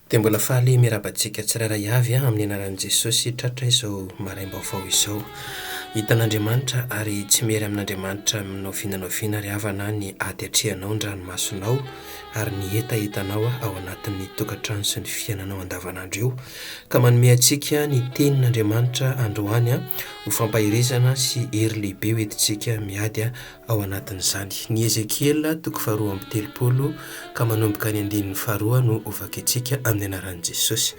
Dia mbola faly miarabantsika tsiraray avy amin'ny anaran'i Jesosy tratra izao maraim-baovao izao. Hitan'Andriamanitra ary tsy mery amin'Andriamanitra novinanoviana ary havana ny ady atrehanao ny ranomasonao ary ny etaetanao ao anatin'ny tokantrano sy ny fiainanao andavanandro io. Ka manome antsika ny tenin'Andriamanitra androany ho fampahirizana sy hery lehibe ho entintsika miady ao anatin'izany. Ny Ezekiel toko 2:30 ka manomboka ny 2:1 no ovakitsika amin'ny anaran'i Jesosy.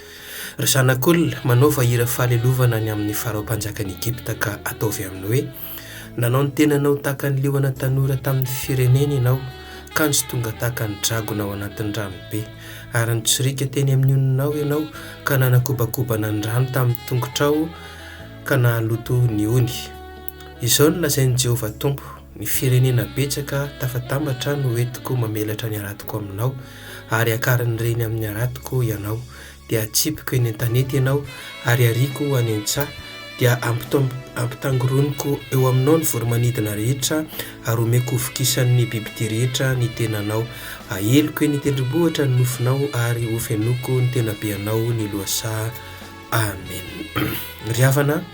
Ry zanak'olona, manao vahira fahalelovana ny amin'ny Farao-mpanjakan'i Egypta ka ataovy aminy hoe: nanao ny tenanao tahaka ny liona tanora tamin'ny firenena ianao, ka tsy tonga tahaka ny dragona ao anatin'ny ranobe, ary nitsorika teny amin'ny oninao ianao ka nanakobakobana ny rano tamin'ny tongotrao ka nahaloto ny ony. Izao no lazain'i Jehovah Tompo: ny firenena betsaka tafatambatra no entiko mamelatra ny aratiko aminao, ary akarin'ireny amin'ny aratiko ianao. Dia atsipiko eny an-tanety ianao ary ariko any an-tsaha, dia ampitangoroniko eo aminao ny voromanidina rehetra ary omeko hofokisan'ny bibidia rehetra ny tenanao. Aheloko eny tendrombohitra ny nofinao ary hofenoko ny tenabeanao ny lohasaha. Amen. Ry havana,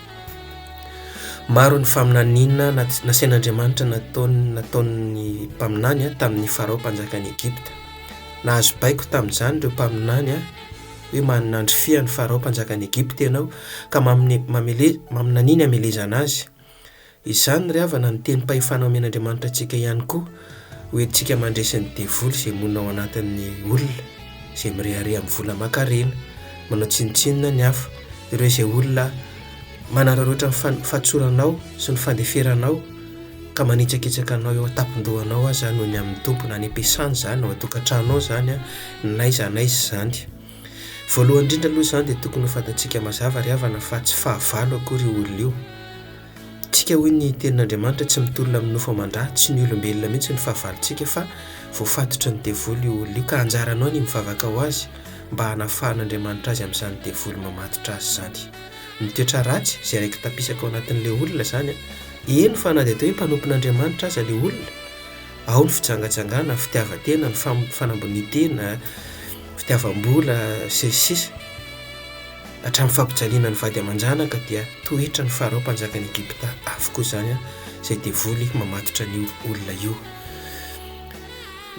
maro ny faminaniana nasain'Andriamanitra nataon'ny mpaminany tamin'ny Farao-mpanjakan'i Egypta. Nahazo baiko tamin'izany ireo mpaminany hoe manandry fia ny Farao-mpanjakan'i Egypta ianao ka maminaniny hamelezana azy. Izany ry havana ny teny mpahefana omen'Andriamanitra antsika ihany koa, ho entintsika mandresy ny devoly izay monina ao anatin'ny olona izay mirehareha amin'ny vola aman-karena, manao tsinitsinina ny hafa. Ireo izay olona manararaotra ny fahatsoranao sy ny fandeferanao ka manitsakitsaka anao eo an-tampon-dohanao zany no ny amin'ny tompo, na ny ampiasany zany ao an-tokantranonao zany naiza zany. Voalohany indrindra aloha zany dia tokony ho fantatsika mazava ry havana fa tsy fahavalo akory io olona io. Tsika hoy ny tenin'Andriamanitra tsy mitolona amin'ny nofo aman-drà, tsy ny olombelona mihitsy ny fahavalontsika fa voafatotra ny devoly io olona io, ka anjaranao ny mivavaka ho azy mba hanafahan'Andriamanitra azy amin'izany devoly mamatotra azy zany. Ny toetra ratsy izay raiky tapisaka ao anatin'ilay olona zany, eny fa na dia atao hoe mpanompon'Andriamanitra aza ilay olona, ao ny fijangajangana, fitiavan-tena, ny fanambonitena, fitiavam-bola, sisisisa, hatramin'ny fampijaliana ny vady aman-janaka, dia toetra ny Farao-mpanjakan'i Egypta avokoa zany izay devoly mamatotra ny olona io.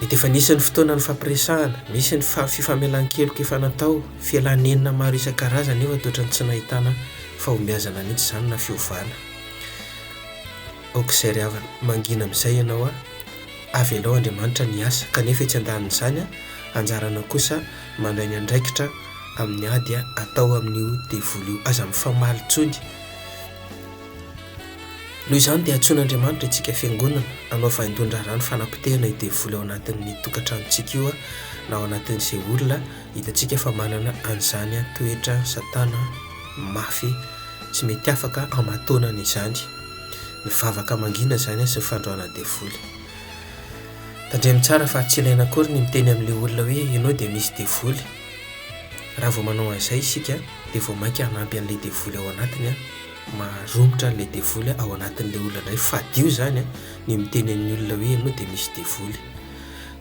Mety efa nisy ny fotoana ny fampiresahana, misy ny fifamelan-keloka efa natao, fialanenina maro isan-karazana nefa toetra ny tsy nahitana fahombiazana mihitsy zany na fiovana. Aok'izay ry havana, mangina amin'izay ianao avy alao Andriamanitra ny asa, kanefa etsy andanin'izany anjaranao kosa mandray ny andraikitra amin'ny ady atao amin'io devoly io, aza mifamaly tsony. Noho izany dia antsoin'Andriamanitra itsika fiangonana hanao vaindondra rano fanampitehana io devoly ao anatin'ny tokantranontsika io na ao anatin'izay olona hitantsika fa manana an'izany toetra satana mafy tsy mety afaka amatonana izany, mivavaka mangina zany sy fandroana devoly. Tandremy tsara fa tsy ilaina akory ny miteny amin'ilay olona hoe ianao dia misy devoly. Raha vao manao an'izay isika dia vao mainka hanampy an'ilay devoly ao anatiny, maromotra an'ilay devoly ao anatin'ilay olona indray. Fadio zany ny miteny amin'ny olona hoe ianao dia misy devoly.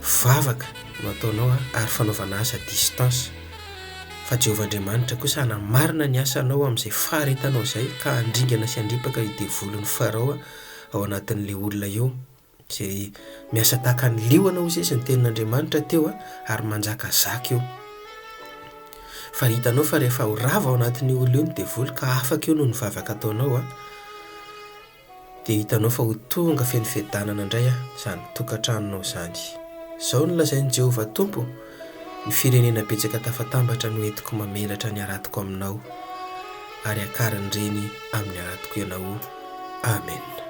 Vavaka no ataonao ary fanaovana asa distance. Fa Jehovah Andriamanitra kosa hanamarina ny asanao amin'izay faharetanao izay, ka handringana sy handripaka io devolyn'ny Farao ao anatin'ilay olona io, izay miasa tahaka ny liona hozy sy ny tenin'Andriamanitra teo ary manjaka zaka io. Fa hitanao fa rehefa ho rava ao anatin'ny olona io ny devoly ka afaka io no ny vavaka ataonao dia hitanao fa ho tonga feno fiadanana indray zany tokantranonao zany. Izao no lazain'i Jehovah Tompo: ny firenena betsaka tafatambatra no entiko mamelatra ny aratiko aminao, ary akarin'ireny amin'ny aratiko ianao. Amen.